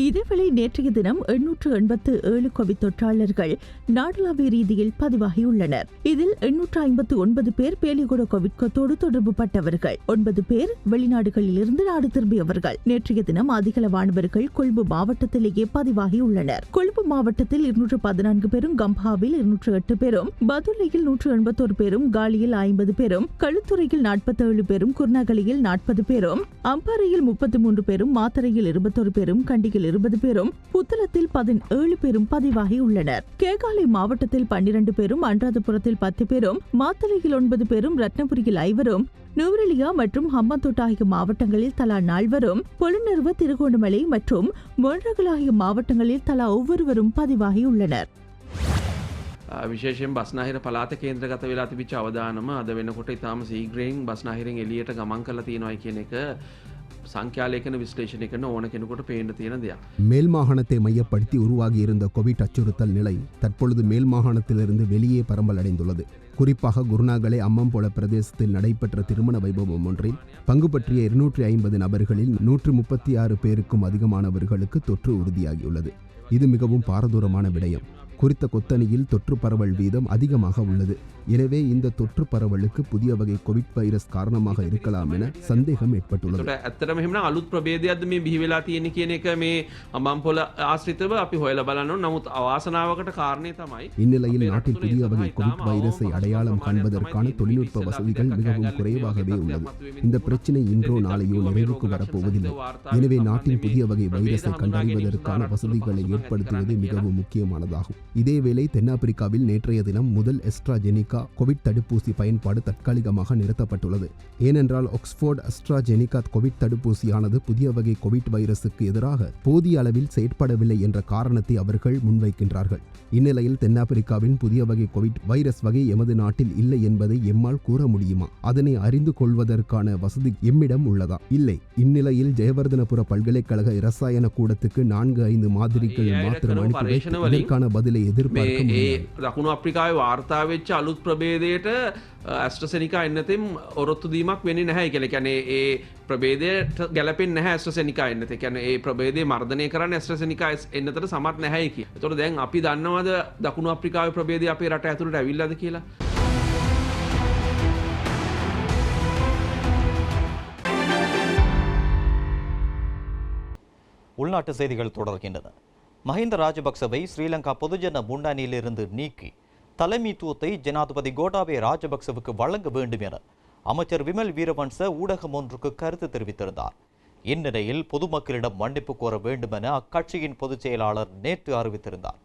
இதேவேளை நேற்றைய தினம் 887 கோவிட் தொற்றாளர்கள் நாடளாவிய ரீதியில் பதிவாகியுள்ளனர். இதில் 859 பேர் பேலிகொட கோவிட் தொற்றோடு தொடர்பு பட்டவர்கள், 9 பேர் வெளிநாடுகளில் இருந்து நாடு திரும்பியவர்கள். நேற்றைய தினம் அதிகளவானவர்கள் கொழும்பு மாவட்டத்திலேயே பதிவாகியுள்ளனர். கொழும்பு மாவட்டத்தில் 214 பேரும், கம்பாவில் 208 பேரும், பதுளையில் 181 பேரும், காலியில் 50 பேரும், களுத்துறையில் 47 பேரும், குர்நாகலியில் 40 பேரும், அம்பாறையில் 33 பேரும், மாத்தறையில் 21 பேரும், கண்டியில் 20 பேரும், புத்தளத்தில் 17 பேரும் பதிவாகியுள்ளனர். கேகாலை மாவட்டத்தில் 12 பேரும், அன்றாதபுரத்தில் 10 பேரும், மாத்தளையில் 9 பேரும், ரத்னபுரியில் 5 நுவரெலியா மற்றும் ஹம்பந்தோட்ட ஆகிய மாவட்டங்களில் தலா 4 பொலனறுவ, திருகோணமலை மற்றும் மொன்ரகல் ஆகிய மாவட்டங்களில் தலா ஒவ்வொருவரும் பதிவாகியுள்ளனர். විශේෂයෙන් බස්නාහිර පළාත කේන්ද්‍රගත වෙලා තිබිච්ච අවදානම අද වෙනකොට ඉතාම සීග්‍රයෙන් බස්නාහිරෙන් එළියට ගමන් කරලා තියෙනවායි කියන එක සංඛ්‍යාලේඛන විශ්ලේෂණය කරන ඕන කෙනෙකුට පේන්න තියෙන දෙයක්. மேல் மாகாணத்தை மையப்படுத்தி உருவாகியிருந்த கோவிட் அச்சுறுத்தல் நிலை தற்பொழுது மேல் மாகாணத்திலிருந்து வெளியே பரம்பல் அடைந்துள்ளது. குறிப்பாக குருநாகலை அம்மம்போல பிரதேசத்தில் நடைபெற்ற திருமண வைபவம் ஒன்றில் பங்கு பற்றிய 250 நபர்களில் 136 பேருக்கும் அதிகமானவர்களுக்கு தொற்று உறுதியாகியுள்ளது. இது மிகவும் பாரதூரமான விடயம். குறித்த கொத்தணியில் தொற்று பரவல் வீதம் அதிகமாக உள்ளது. எனவே இந்த தொற்று பரவலுக்கு புதிய வகை கோவிட் வைரஸ் காரணமாக இருக்கலாம் என சந்தேகம் ஏற்பட்டுள்ளது. ඇත්තටම එහෙම නම් අලුත් ප්‍රභේදයක්ද මේ බිහි වෙලා තියෙන්නේ කියන එක මේ අම්මම්පොළ ආශ්‍රිතව අපි හොයලා බලන්න ඕන. නමුත් අවාසනාවකට කාරණේ තමයි இந்நிலையில் நாட்டில் புதிய வகை கோவிட் வைரஸை அடையாளம் காண்பதற்கான தொழில்நுட்ப வசதிகள் மிகவும் குறைவாகவே உள்ளது. இந்த பிரச்சினை இன்றோ நாளையோ நிறைவுக்கு வரப்போவதில்லை. எனவே நாட்டின் புதிய வகை வைரஸை கண்டறிவதற்கான வசதிகளை ஏற்படுத்துவது மிகவும் முக்கியமானதாகும். இதேவேளை தென்னாப்பிரிக்காவில் நேற்றைய தினம் முதல் எஸ்ட்ராஜெனிகா கோவிட் தடுப்பூசி பயன்பாடு தற்காலிகமாக நிறுத்தப்பட்டுள்ளது. ஏனென்றால் ஆக்ஸ்போர்ட் அஸ்ட்ராஜெனிகா கோவிட் தடுப்பூசியானது புதிய வகை கோவிட் வைரஸுக்கு எதிராக போதிய அளவில் செயற்படவில்லை என்ற காரணத்தை அவர்கள் முன்வைக்கின்றார்கள். இந்நிலையில் தென்னாப்பிரிக்காவின் புதிய வகை கோவிட் வைரஸ் வகை எமது நாட்டில் இல்லை என்பதை எம்மால் கூற முடியுமா? அதனை அறிந்து கொள்வதற்கான வசதி எம்மிடம் உள்ளதா? இல்லை. இந்நிலையில் ஜெயவர்தனபுர பல்கலைக்கழக இரசாயன கூடத்துக்கு 4-5 மாதிரிகள் மாத்திரம் அனுப்பி இதற்கான பதிலை எதிர்பார்க்க முடியாது. දකුණු අප්‍රිකාවේ වාර්තා වෙච්ච අලුත් ප්‍රභේදයට ඇස්ට්‍රසෙනිකා එන්නතෙන් ඔරොත්තු දීමක් වෙන්නේ නැහැ කියලා. කියන්නේ ඒ ප්‍රභේදයට ගැලපෙන්නේ නැහැ ඇස්ට්‍රසෙනිකා එන්නත. කියන්නේ ඒ ප්‍රභේදය මර්ධනය කරන්න ඇස්ට්‍රසෙනිකා එන්නතට සමත් නැහැයි කියලා. ඒතකොට දැන් අපි දන්නවද දකුණු අප්‍රිකාවේ ප්‍රභේදය අපේ රට ඇතුළට ඇවිල්ලාද කියලා? உள்நாட்டு செய்திகள் தொடர்கின்றன. மஹிந்த ராஜபக்சவை ஸ்ரீலங்கா பொதுஜன முன்னணியிலிருந்து நீக்கி தலைமைத்துவத்தை ஜனாதிபதி கோட்டாபய ராஜபக்சவுக்கு வழங்க வேண்டும் என அமைச்சர் விமல் வீரவன்ச ஊடகம் ஒன்றுக்கு கருத்து தெரிவித்திருந்தார். இந்நிலையில் பொதுமக்களிடம் மன்னிப்பு கோர வேண்டும் என அக்கட்சியின் பொதுச் செயலாளர் நேற்று அறிவித்திருந்தார்.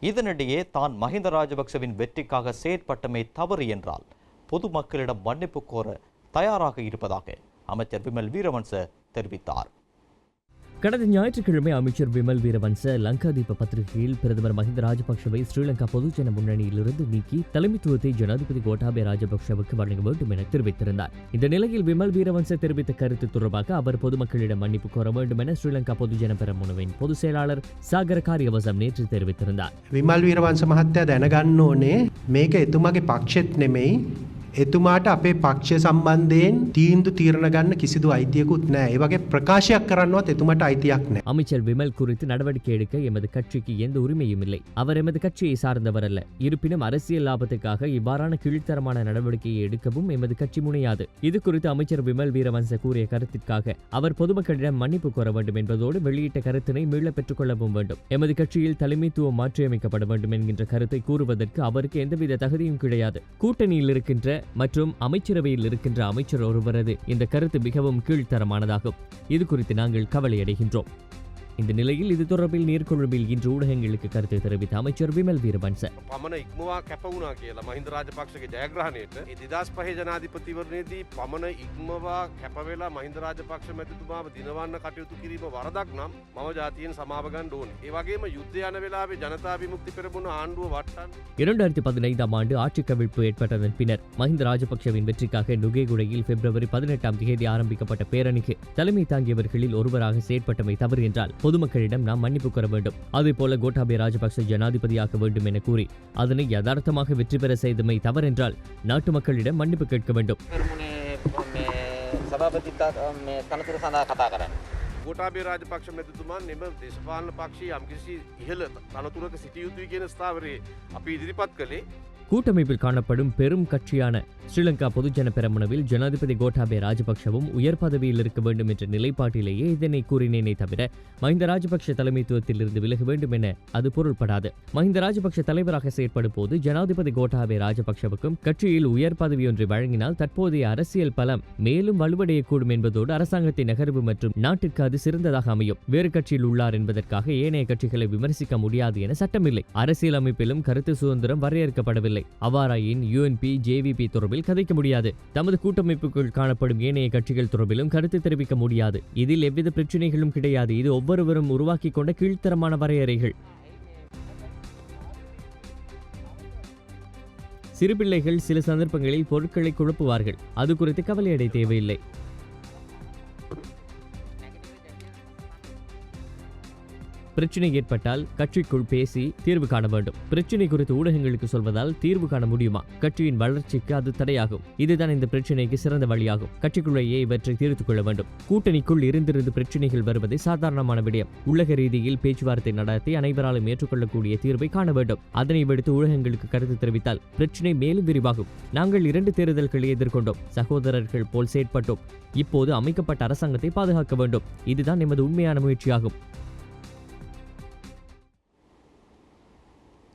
இதனிடையே தான் மஹிந்த ராஜபக்சவின் வெற்றிக்காக செயற்பட்டமை தவறு என்றால் பொதுமக்களிடம் மன்னிப்பு கோர தயாராக இருப்பதாக அமைச்சர் விமல் வீரவன்ச தெரிவித்தார். கடந்த ஞாயிற்றுக்கிழமை அமைச்சர் விமல் வீரவன்ச லங்காதீப பத்திரிகையில் பிரதமர் மஹிந்த ராஜபக்சவை ஸ்ரீலங்கா பொதுஜன முன்னணியிலிருந்து நீக்கி தலைமைத்துவத்தை ஜனாதிபதி கோட்டாபய ராஜபக்சவுக்கு வழங்க வேண்டும் என தெரிவித்திருந்தார். இந்த நிலையில் விமல் வீரவன்ச தெரிவித்த கருத்து தொடர்பாக அவர் பொதுமக்களிடம் மன்னிப்பு கோர வேண்டும் என ஸ்ரீலங்கா பொதுஜன பெரமுனவின் பொதுச் செயலாளர் சாகர காரியவசம் நேற்று தெரிவித்திருந்தார். විමල් වීරවංශ මහත්තයා දැනගන්න ඕනේ මේක එතුමාගේ පක්ෂෙත් නෙමෙයි. එතුමාට අපේ පක්ෂය සම්බන්ධයෙන් තීන්දුව තීරණ ගන්න කිසිදු අයිතියකුත් නැහැ. ඒ වගේ ප්‍රකාශයක් කරන්නවත් එතුමාට අයිතියක් නැහැ. அமைச்சர் விமல் குறித்து நடவடிக்கை எடுக்க எமது கட்சிக்கு எந்த உரிமையும் இல்லை. அவர் எமது கட்சியை சார்ந்தவர் அல்ல. இருப்பினும் அரசியல் லாபத்துக்காக இவ்வாறான கீழ்த்தரமான நடவடிக்கையை எடுக்கவும் எமது கட்சி முனையாது. இது குறித்து அமைச்சர் விமல் வீரவன்ச கூறிய கருத்திற்காக அவர் பொதுமக்களிடம் மன்னிப்பு கோர வேண்டும் என்பதோடு வெளியிட்ட கருத்தினை மீள பெற்றுக் கொள்ளவும் வேண்டும். எமது கட்சியில் தலைமைத்துவம் மாற்றியமைக்கப்பட வேண்டும் என்கின்ற கருத்தை கூறுவதற்கு அவருக்கு எந்தவித தகுதியும் கிடையாது. கூட்டணியில் இருக்கின்ற மற்றும் அமைச்சரவையில் இருக்கின்ற அமைச்சர் ஒருவரது இந்த கருத்து மிகவும் கீழ்த்தரமானதாகும். இது குறித்து நாங்கள் கவலையடைகின்றோம். இந்த நிலையில் இது தொடர்பில் நீர்கொழும்பில் இன்று ஊடகங்களுக்கு கருத்து தெரிவித்த அமைச்சர் விமல் வீரவன்ச පමණ ඉක්මවා කැප වුණා කියලා මහින්ද රාජපක්ෂගේ ජයග්‍රහණයට 2005 ජනාධිපතිවරණයේදී පමණ ඉක්මවා කැප වෙලා මහින්ද රාජපක්ෂ මැතිතුමාව දිනවන්න කටයුතු කිරීම වරදක් නම් මම ජාතියෙන් සමාව ගන්න ඕනේ. ඒ වගේම යුද්ධ යන වෙලාවේ ජනතා විමුක්ති පෙරමුණ ආණ්ඩුව වට්ටන්න 2015 ஆண்டு ஆட்சி கவிழ்ப்பு ஏற்பட்டதன் பின்னர் மஹிந்த ராஜபக்ஷவின் வெற்றிக்காக நுகேகுடையில் பிப்ரவரி 18ஆம் தேதி ஆரம்பிக்கப்பட்ட பேரணிக்கு தலைமை தாங்கியவர்களில் ஒருவராக செயற்பட்டமை தவறு என்றால் பொதுமக்களிடம் நாம் மன்னிப்பு கோர வேண்டும். அதேபோல கோட்டாபய ராஜபக்ஷ ஜனாதிபதியாக வேண்டும் என கூறி அதனை யதார்த்தமாக வெற்றி பெற செய்தமை தவறென்றால் நாட்டு மக்களிடம் மன்னிப்பு கேட்க வேண்டும். ගෝඨාභය රාජපක්ෂ මැතිතුමන් එම දේශපාලන පක්ෂයේ යම්කිසි ඉහළ තනතුරක සිටිය යුතුයි කියන ස්ථාවරයේ අපි ඉදිරිපත් කළේ. கூட்டமைப்பில் காணப்படும் பெரும் கட்சியான ஸ்ரீலங்கா பொதுஜன பெரமுனவில் ஜனாதிபதி கோட்டாபய ராஜபக்ஷவும் உயர் பதவியில் இருக்க வேண்டும் என்ற நிலைப்பாட்டிலேயே இதனை கூறினேனே தவிர மஹிந்த ராஜபக்ஷ தலைமைத்துவத்தில் இருந்து விலக வேண்டும் என அது பொருள்படாது. மஹிந்த ராஜபக்ஷ தலைவராக செயற்படும் போது ஜனாதிபதி கோட்டாபய ராஜபக்ஷவுக்கும் கட்சியில் உயர் பதவி ஒன்றை வழங்கினால் தற்போதைய அரசியல் பலம் மேலும் வலுவடையக்கூடும் என்பதோடு அரசாங்கத்தின் நகர்வு மற்றும் நாட்டிற்கு அது சிறந்ததாக அமையும். வேறு கட்சியில் உள்ளார் என்பதற்காக ஏனைய கட்சிகளை விமர்சிக்க முடியாது என சட்டமில்லை. அரசியல் அமைப்பிலும் கருத்து சுதந்திரம் வரையறுக்கப்படவில்லை. அவ்வாறாயின் யூஎன்பி ஜேவிபி தொடர்பில் கதைக்க முடியாது. தமது கூட்டமைப்புக்குள் காணப்படும் ஏனைய கட்சிகள் தொடர்பிலும் கருத்து தெரிவிக்க முடியாது. இதில் எவ்வித பிரச்சனைகளும் கிடையாது. இது ஒவ்வொருவரும் உருவாக்கி கொண்ட கீழ்த்தரமான வரையறைகள். சிறுபிள்ளைகள் சில சந்தர்ப்பங்களில் பொருட்களை குழப்புவார்கள். அது குறித்து கவலையடை தேவையில்லை. பிரச்சனை ஏற்பட்டால் கட்சிக்குள் பேசி தீர்வு காண வேண்டும். பிரச்சனை குறித்து ஊடகங்களுக்கு சொல்வதால் தீர்வு காண முடியுமா? கட்சியின் வளர்ச்சிக்கு அது தடையாகும். இதுதான் இந்த பிரச்சனைக்கு சிறந்த வழியாகும். கட்சிக்குள்ளேயே இவற்றை தீர்த்துக் கொள்ள வேண்டும். கூட்டணிக்குள் இருந்திருந்து பிரச்சனைகள் வருவது சாதாரணமான விடயம். உலக ரீதியில் பேச்சுவார்த்தை நடத்தி அனைவராலும் ஏற்றுக்கொள்ளக்கூடிய தீர்வை காண வேண்டும். அதனை விடுத்து ஊடகங்களுக்கு கருத்து தெரிவித்தால் பிரச்சனை மேலும் விரிவாகும். நாங்கள் 2 தேர்தல்களை எதிர்கொண்டோம். சகோதரர்கள் போல் செயற்பட்டோம். இப்போது அமைக்கப்பட்ட அரசாங்கத்தை பாதுகாக்க வேண்டும். இதுதான் எமது உண்மையான முயற்சியாகும்.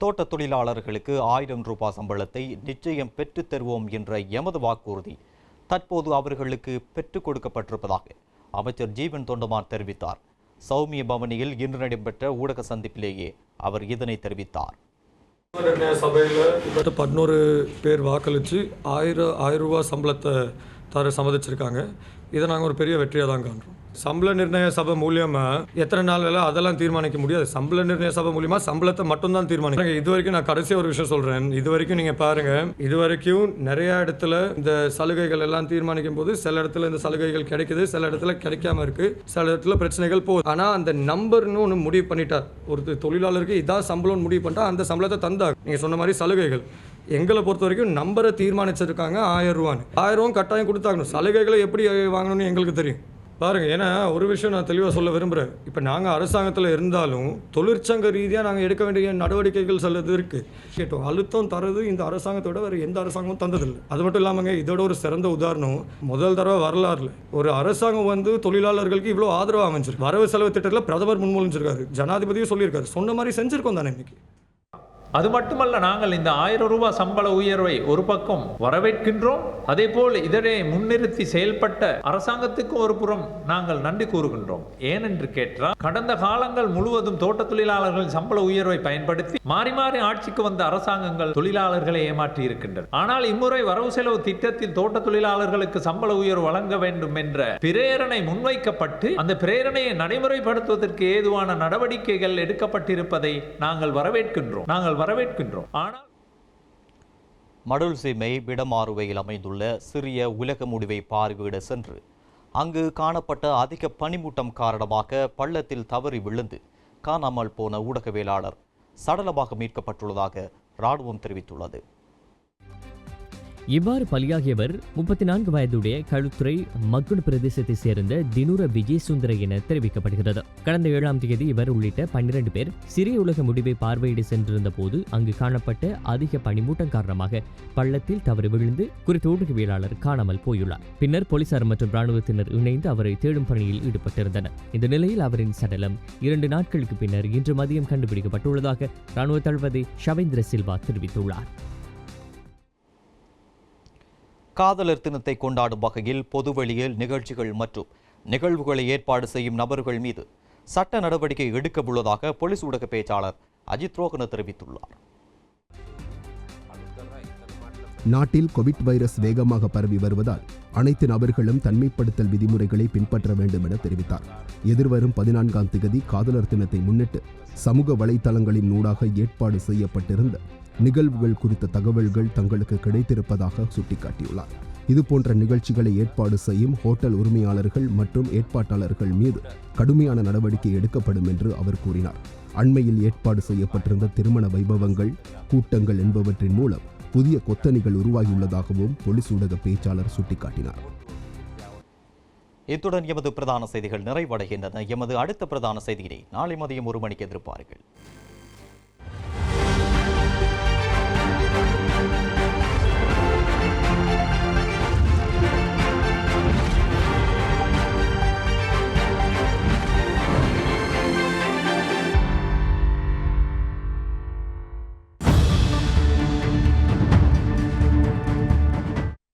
தோட்ட தொழிலாளர்களுக்கு 1000 ரூபாய் சம்பளத்தை நிச்சயம் பெற்றுத் தருவோம் என்ற எமது வாக்குறுதி தற்போது அவர்களுக்கு பெற்றுக் கொடுக்கப்பட்டிருப்பதாக அமைச்சர் ஜீவன் தொண்டமான் தெரிவித்தார். சௌமிய பவனியில் இன்று நடைபெற்ற ஊடக சந்திப்பிலேயே அவர் இதனை தெரிவித்தார். சபையில் 11 பேர் வாக்களித்து 1000 ரூபாய் சம்பளத்தை தர சம்மதிச்சிருக்காங்க. இதை நாங்கள் ஒரு பெரிய வெற்றியாக தான் காண்றோம். சம்பள நிர்ணய சபை மூலியமாக எத்தனை நாள் வேலை அதெல்லாம் தீர்மானிக்க முடியாது. சம்பள நிர்ணய சபை மூலியமாக சம்பளத்தை மட்டும்தான் தீர்மானிக்க. இது வரைக்கும் நான் கடைசியாக ஒரு விஷயம் சொல்கிறேன். இது வரைக்கும் நீங்கள் பாருங்கள், இது வரைக்கும் நிறைய இடத்துல இந்த சலுகைகள் எல்லாம் தீர்மானிக்கும் போது சில இடத்துல இந்த சலுகைகள் கிடைக்குது, சில இடத்துல கிடைக்காம இருக்கு, சில இடத்துல பிரச்சனைகள் போகுது. ஆனால் அந்த நம்பர்னு ஒன்று முடிவு பண்ணிட்டார். ஒரு தொழிலாளருக்கு இதான் சம்பளம்னு முடிவு பண்ணிட்டா அந்த சம்பளத்தை தந்தாங்க. நீங்கள் சொன்ன மாதிரி சலுகைகள் எங்களை பொறுத்த வரைக்கும் நம்பரை தீர்மானிச்சிருக்காங்க 1000 ரூபான்னு. 1000 ரூபா கட்டாயம் கொடுத்தாங்கணும். சலுகைகளை எப்படி வாங்கணும்னு எங்களுக்கு தெரியும். பாருங்க, ஏன்னா ஒரு விஷயம் நான் தெளிவாக சொல்ல விரும்புகிறேன். இப்போ நாங்கள் அரசாங்கத்தில் இருந்தாலும் தொழிற்சங்க ரீதியாக நாங்கள் எடுக்க வேண்டிய நடவடிக்கைகள் சிலது இருக்குது. கேட்டோம், அழுத்தம் தரது இந்த அரசாங்கத்தோட வேறு எந்த அரசாங்கமும் தந்ததில்லை. அது மட்டும் இல்லாமங்க, இதோட ஒரு சிறந்த உதாரணம் முதல் தடவை வரலாறுல ஒரு அரசாங்கம் தொழிலாளர்களுக்கு இவ்வளோ ஆதரவு அமைஞ்சிருக்கு. வரவு செலவு திட்டத்தில் பிரதமர் முன்மொழிஞ்சிருக்காரு, ஜனாதிபதியும் சொல்லியிருக்காரு. சொன்ன மாதிரி செஞ்சிருக்கோம் தானே இன்னைக்கு. அது மட்டுமல்ல, நாங்கள் இந்த 1000 ரூபாய் சம்பள உயர்வை ஒரு பக்கம் வரவேற்கின்றோம். அதே போல் இதனை முன்னிறுத்தி செயல்பட்ட அரசாங்கத்துக்கும் ஒரு புறம் நாங்கள் நன்றி கூறுகின்றோம். ஏனென்று கேட்டால் கடந்த காலங்கள் முழுவதும் தோட்ட தொழிலாளர்களின் சம்பள உயர்வை பயன்படுத்தி மாறி மாறி ஆட்சிக்கு வந்த அரசாங்கங்கள் தொழிலாளர்களை ஏமாற்றி இருக்கின்றன. ஆனால் இம்முறை வரவு செலவு திட்டத்தில் தோட்ட தொழிலாளர்களுக்கு சம்பள உயர்வு வழங்க வேண்டும் என்ற பிரேரணை முன்வைக்கப்பட்டு அந்த பிரேரணையை நடைமுறைப்படுத்துவதற்கு ஏதுவான நடவடிக்கைகள் எடுக்கப்பட்டிருப்பதை நாங்கள் வரவேற்கின்றோம். ஆனால் மடுல் சீமை விடமாறுவையில் அமைந்துள்ள சிறிய உலக முடிவை பார்வையிட சென்று அங்கு காணப்பட்ட அதிக பனிமூட்டம் காரணமாக பள்ளத்தில் தவறி விழுந்து காணாமல் போன ஊடகவியலாளர் சடலமாக மீட்கப்பட்டுள்ளதாக இராணுவம் தெரிவித்துள்ளது. இவ்வாறு பலியாகியவர் 34 வயதுடைய களுத்துறை மக்குடு பிரதேசத்தை சேர்ந்த தினுர விஜயசுந்தர என தெரிவிக்கப்படுகிறது. கடந்த 7ஆம் தேதி இவர் உள்ளிட்ட 12 பேர் சிறிய உலக முடிவை பார்வையிட சென்றிருந்த போது அங்கு காணப்பட்ட அதிக பனிமூட்டம் காரணமாக பள்ளத்தில் தவறி விழுந்து குறித்த ஊடகவியலாளர் காணாமல் போயுள்ளார். பின்னர் போலீசார் மற்றும் இராணுவத்தினர் இணைந்து அவரை தேடும் பணியில் ஈடுபட்டிருந்தனர். இந்த நிலையில் அவரின் சடலம் 2 நாட்களுக்கு பின்னர் இன்று மதியம் கண்டுபிடிக்கப்பட்டுள்ளதாக இராணுவ தளபதி ஷவேந்திர சில்வா தெரிவித்துள்ளார். காதலர் தினத்தை கொண்டாடும் வகையில் பொதுவெளியில் நிகழ்ச்சிகள் மற்றும் நிகழ்வுகளை ஏற்பாடு செய்யும் நபர்கள் மீது சட்ட நடவடிக்கை எடுக்க உள்ளதாக போலீஸ் ஊடக பேச்சாளர் அஜித் ரோகன தெரிவித்துள்ளார். நாட்டில் கோவிட் வைரஸ் வேகமாக பரவி வருவதால் அனைத்து நபர்களும் தனிமைப்படுத்தல் விதிமுறைகளை பின்பற்ற வேண்டும் என தெரிவித்தார். எதிர்வரும் 14ஆம் தேதி காதலர் தினத்தை முன்னிட்டு சமூக வலைதளங்களின் ஊடாக ஏற்பாடு செய்யப்பட்டிருந்த நிகழ்வுகள் குறித்த தகவல்கள் தங்களுக்கு கிடைத்திருப்பதாக சுட்டிக்காட்டியுள்ளார். இதுபோன்ற நிகழ்ச்சிகளை ஏற்பாடு செய்யும் ஹோட்டல் உரிமையாளர்கள் மற்றும் ஏற்பாட்டாளர்கள் மீது கடுமையான நடவடிக்கை எடுக்கப்படும் என்று அவர் கூறினார். அண்மையில் ஏற்பாடு செய்யப்பட்டிருந்த திருமண வைபவங்கள், கூட்டங்கள் என்பவற்றின் மூலம் புதிய கொத்தணிகள் உருவாகியுள்ளதாகவும் போலீஸ் ஊடக பேச்சாளர் சுட்டிக்காட்டினார். இத்துடன் எமது பிரதான செய்திகள் நிறைவடைகின்றன. எமது அடுத்த பிரதான செய்தியினை நாளை மதியம் 1 மணிக்கு எதிர்பாருங்கள்.